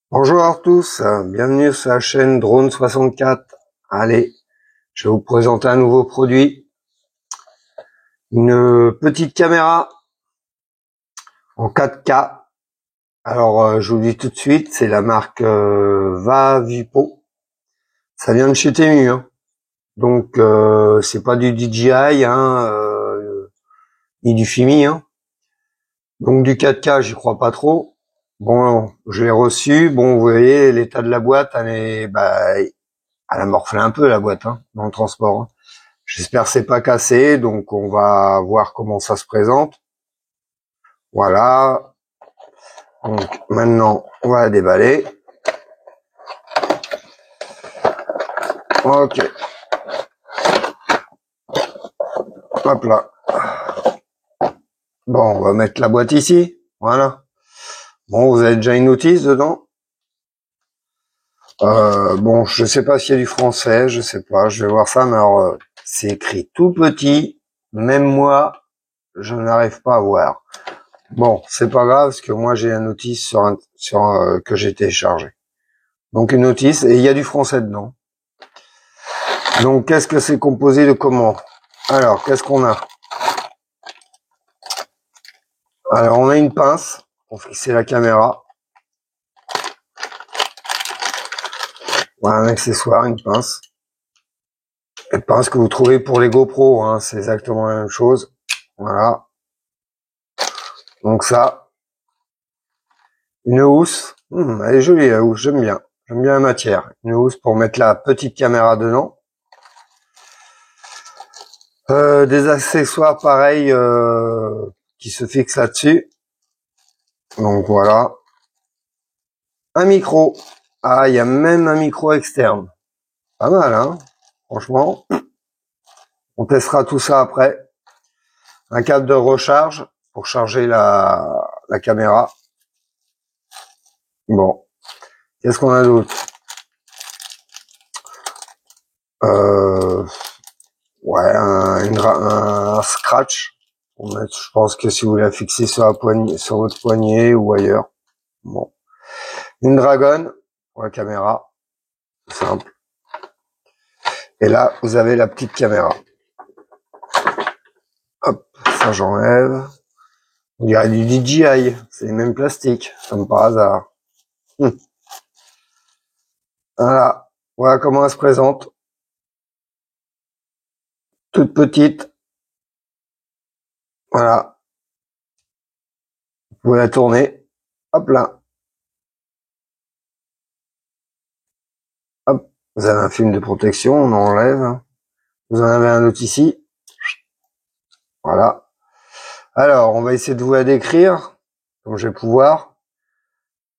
Bonjour à tous, bienvenue sur la chaîne Drone64. Allez, je vais vous présenter un nouveau produit, une petite caméra en 4K. Alors, je vous le dis tout de suite, c'est la marque Vavipo. Ça vient de chez Temu, hein. Donc c'est pas du DJI, ni du Fimi, hein. Donc du 4K, j'y crois pas trop. Bon, je l'ai reçu. Bon, vous voyez l'état de la boîte, elle a morflé un peu la boîte, hein, dans le transport, hein. J'espère que c'est pas cassé, donc on va voir comment ça se présente. Voilà. Donc maintenant, on va la déballer. Ok. Hop là. Bon, on va mettre la boîte ici. Voilà. Bon, vous avez déjà une notice dedans. Bon, je sais pas s'il y a du français, je sais pas. Je vais voir ça, mais alors c'est écrit tout petit. Même moi, je n'arrive pas à voir. Bon, c'est pas grave parce que moi j'ai la notice que j'ai téléchargé. Donc une notice et il y a du français dedans. Donc qu'est-ce que c'est composé de comment? Alors qu'est-ce qu'on a? Alors on a une pince pour fixer la caméra. Voilà un accessoire, une pince. Une pince que vous trouvez pour les GoPro, hein, c'est exactement la même chose. Voilà. Donc ça, une housse. Elle est jolie la housse, j'aime bien. J'aime bien la matière. Une housse pour mettre la petite caméra dedans. Des accessoires pareils qui se fixent là-dessus. Donc voilà. Un micro. Ah, il y a même un micro externe. Pas mal, hein? Franchement. On testera tout ça après. Un câble de recharge pour charger la caméra. Bon. Qu'est-ce qu'on a d'autre? Euh, ouais, un scratch. Je pense que si vous la fixez sur la poignée, sur votre poignet ou ailleurs. Bon. Une dragonne pour la caméra. Simple. Et là, vous avez la petite caméra. Hop, ça j'enlève. On dirait du DJI. C'est les mêmes plastiques, comme par hasard. Voilà. Voilà comment elle se présente. Toute petite. Voilà. Vous pouvez la tourner. Hop là. Hop. Vous avez un film de protection. On enlève. Vous en avez un autre ici. Voilà. Alors, on va essayer de vous la décrire, comme je vais pouvoir.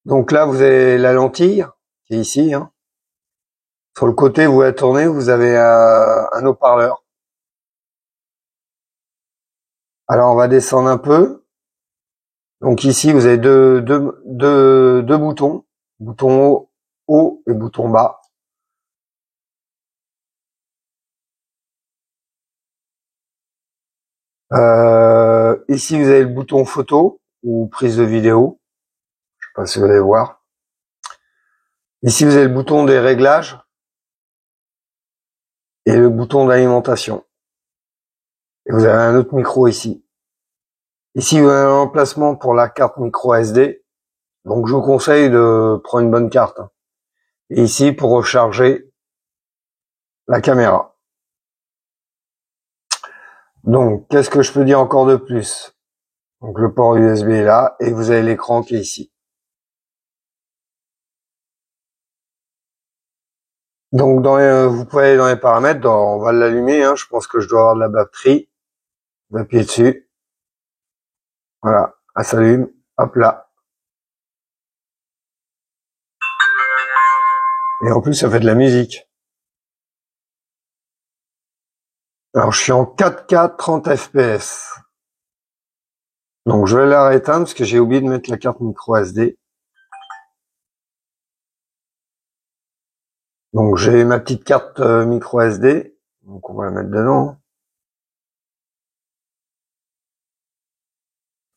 Donc là, vous avez la lentille, qui est ici, hein. Sur le côté, vous la tournez, vous avez un haut-parleur. Alors, on va descendre un peu. Donc ici, vous avez deux boutons. Bouton haut et bouton bas. Ici, vous avez le bouton photo ou prise de vidéo. Je sais pas si vous allez voir. Ici, vous avez le bouton des réglages et le bouton d'alimentation. Et vous avez un autre micro ici. Ici, vous avez un emplacement pour la carte micro SD. Donc, je vous conseille de prendre une bonne carte. Et ici, pour recharger la caméra. Donc, qu'est-ce que je peux dire encore de plus? Donc, le port USB est là et vous avez l'écran qui est ici. Donc, vous pouvez aller dans les paramètres. On va l'allumer, hein. Je pense que je dois avoir de la batterie. Vous appuyez dessus. Voilà. Elle s'allume. Hop là. Et en plus, ça fait de la musique. Alors, je suis en 4K 30 fps. Donc, je vais la rééteindre parce que j'ai oublié de mettre la carte micro SD. Donc, j'ai ma petite carte micro SD. Donc, on va la mettre dedans.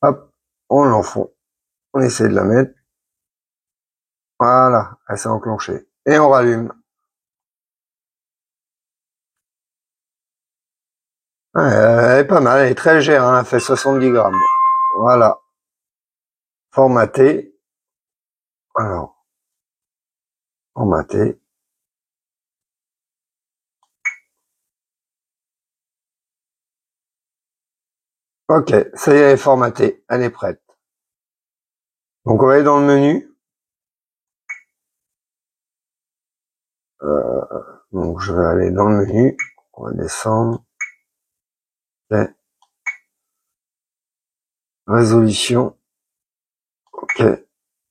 Hop. On l'enfonce. On essaie de la mettre. Voilà, elle s'est enclenchée. Et on rallume. Ouais, elle est pas mal, elle est très légère, hein, elle fait 70 grammes. Voilà. Formaté. Alors, formaté. Ok, ça y est, elle est formatée. Elle est prête. Donc on va aller dans le menu. Donc je vais aller dans le menu. On va descendre. Ok. Résolution. Ok.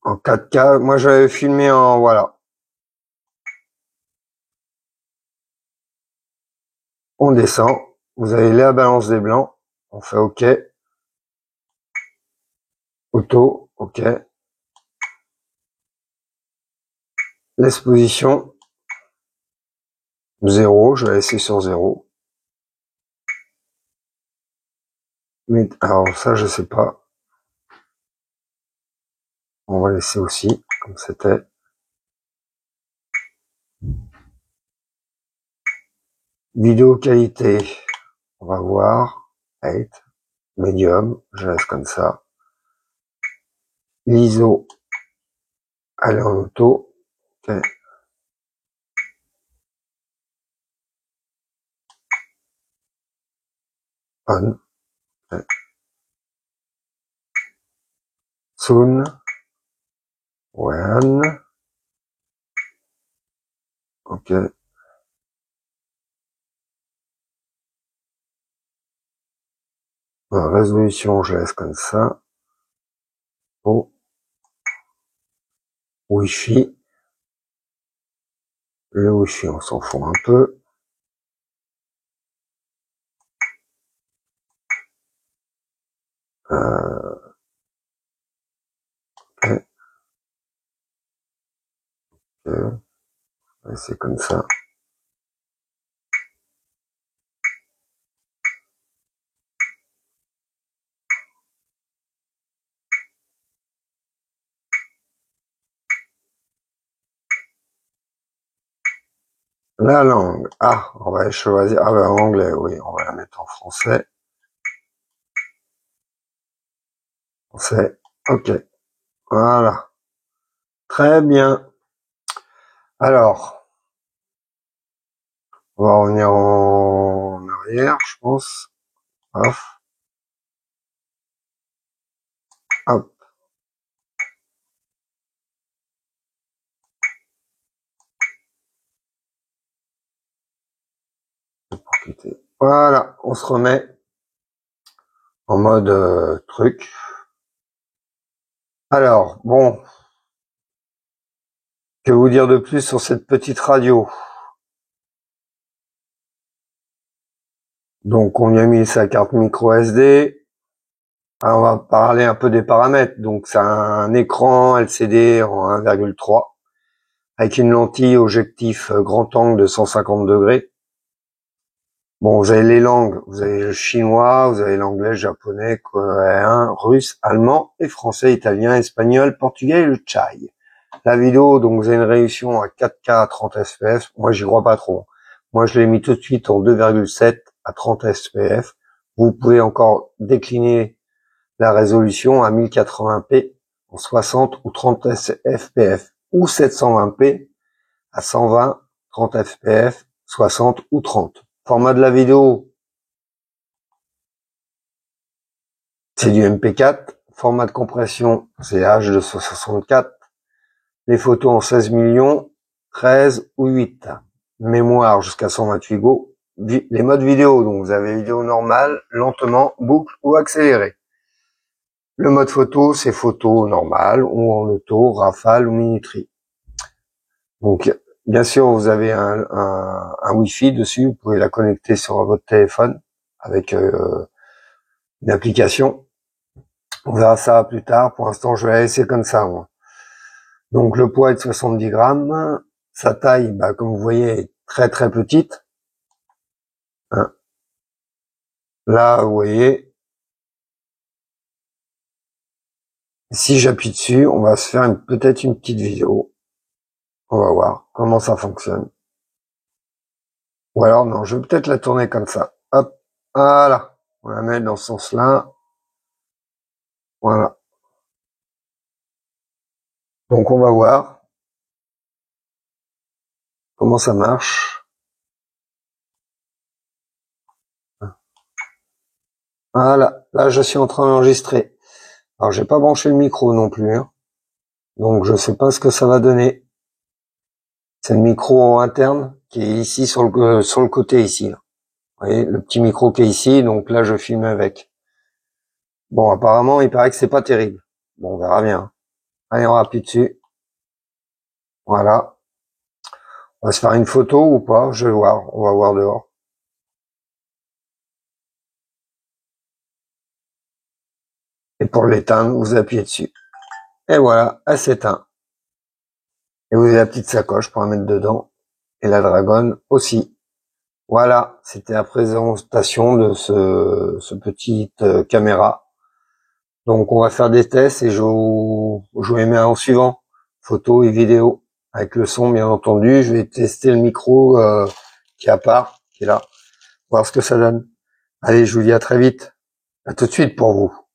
En 4K. Moi je vais filmer en voilà. On descend. Vous avez la balance des blancs. On fait OK. Auto. OK. L'exposition. 0. Je vais laisser sur 0. Mais alors ça je sais pas. On va laisser aussi comme c'était. Vidéo qualité. On va voir. 8. Medium. Je laisse comme ça. L'ISO. Elle est en auto. OK. On. OK. Soon. When. OK. Résolution, je laisse comme ça. Oh. Wi-Fi. Le Wi-Fi, on s'en fout un peu. OK. C'est comme ça. La langue. Ah, on va choisir. Ah, ben, anglais, oui, on va la mettre en français. Français. OK. Voilà. Très bien. Alors, on va revenir en arrière, je pense. Hop. Hop. Voilà. On se remet en mode truc. Alors, bon. Que vous dire de plus sur cette petite radio? Donc, on y a mis sa carte micro SD. Alors, on va parler un peu des paramètres. Donc, c'est un écran LCD en 1,3 avec une lentille objectif grand angle de 150 degrés. Bon, vous avez les langues. Vous avez le chinois, vous avez l'anglais, japonais, coréen, russe, allemand et français, italien, espagnol, portugais et le tchaï. La vidéo, donc, vous avez une résolution à 4K à 30 fps. Moi, j'y crois pas trop. Moi, je l'ai mis tout de suite en 2,7 à 30 fps. Vous pouvez encore décliner la résolution à 1080p en 60 ou 30 fps ou 720p à 120, 30 fps, 60 ou 30. Format de la vidéo, c'est du MP4. Format de compression, c'est H264. Les photos en 16 millions, 13 ou 8. Mémoire jusqu'à 128 Go. Les modes vidéo, donc vous avez vidéo normale, lentement, boucle ou accélérée. Le mode photo, c'est photo normale ou en auto, rafale ou minuterie. Donc, bien sûr, vous avez un Wi-Fi dessus. Vous pouvez la connecter sur votre téléphone avec une application. On verra ça plus tard. Pour l'instant, je vais la laisser comme ça, moi. Donc, le poids est de 70 grammes. Sa taille, comme vous voyez, est très très petite. Hein. Là, vous voyez, si j'appuie dessus, on va se faire peut-être une petite vidéo. On va voir comment ça fonctionne. Ou alors, non, je vais peut-être la tourner comme ça. Hop, voilà. On la met dans ce sens-là. Voilà. Donc, on va voir comment ça marche. Voilà. Là, je suis en train d'enregistrer. Alors, j'ai pas branché le micro non plus, hein. Donc, je sais pas ce que ça va donner. C'est le micro interne qui est ici sur le côté ici. Là. Vous voyez, le petit micro qui est ici. Donc là, je filme avec. Bon, apparemment, il paraît que c'est pas terrible. Bon, on verra bien. Allez, on appuie dessus. Voilà. On va se faire une photo ou pas, je vais voir. On va voir dehors. Et pour l'éteindre, vous appuyez dessus. Et voilà, elle s'éteint. Et vous avez la petite sacoche pour la mettre dedans. Et la dragonne aussi. Voilà, c'était la présentation de ce petite caméra. Donc on va faire des tests et je vous les mets en suivant. Photo et vidéo. Avec le son bien entendu. Je vais tester le micro qui est à part, qui est là. Voir ce que ça donne. Allez, je vous dis à très vite. À tout de suite pour vous.